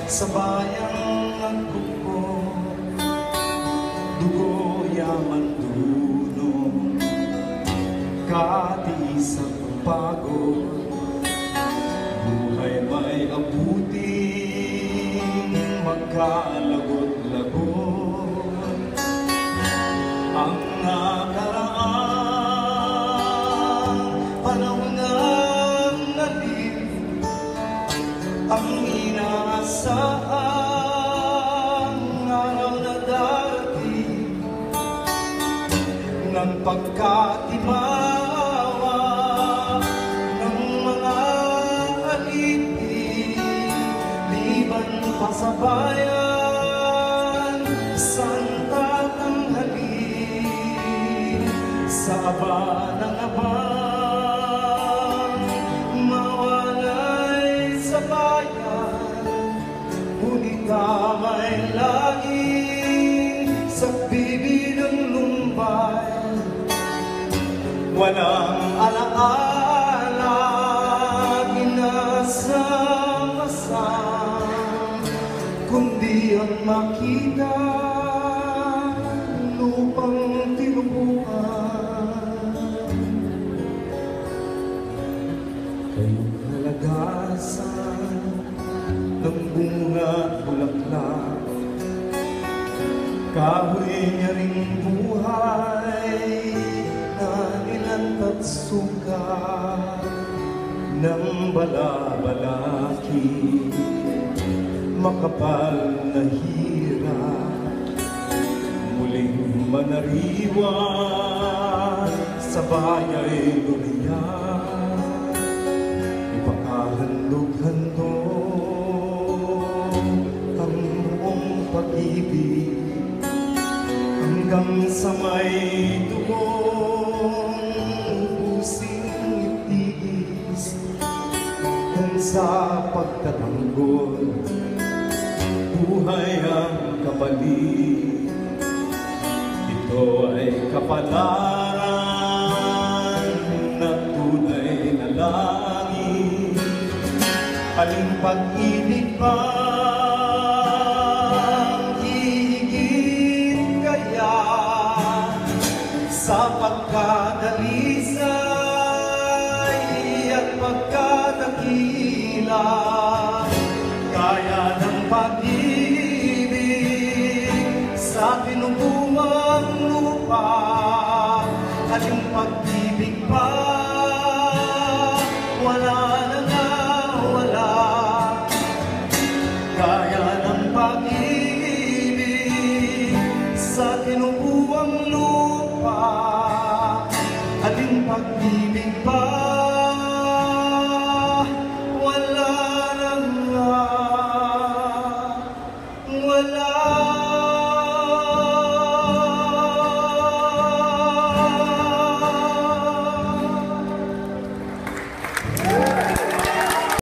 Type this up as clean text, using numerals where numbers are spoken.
sa bayang nagkuko, dugo yaman dunong, katiis ang pagod, buhay may abuting magkalagot-lagot. Ang nakaraang panahon ng nalim, ang inaasahang araw na darating ng pagkatimawa ng mga alipin, liban pa sa bayan, santa tanghalin, sa aba ng abang mawalay sa bayan, ngunit damay laging sa bibi ng lumbay. Walang alaala, inasam-asam, kundi ang makita lupang tinubuan. Kayong halagasan ng bunga at bulaklak, kahoy niya ring buhay na ilantat sugat ng balabalaki, makapal na hirap muling manariwan sa baya'y lumiyak, ipakahandog-handog ang buong pag-ibig hanggang sa may dugong ubusing itigis. Kung sa pagtatanggol buhay ang kapalit, ito ay kapalaran na tunay na langit. Aling pag-ibig bang hihigit kaya sa pagkadalisay at pagkadakila, kaya ng pag-ibig sa tinubungang lupa? Aling pag-ibig pa wala na nga wala, kaya ng pag-ibig sa tinubuang lupa? Aling pag-ibig pa wala na nga wala.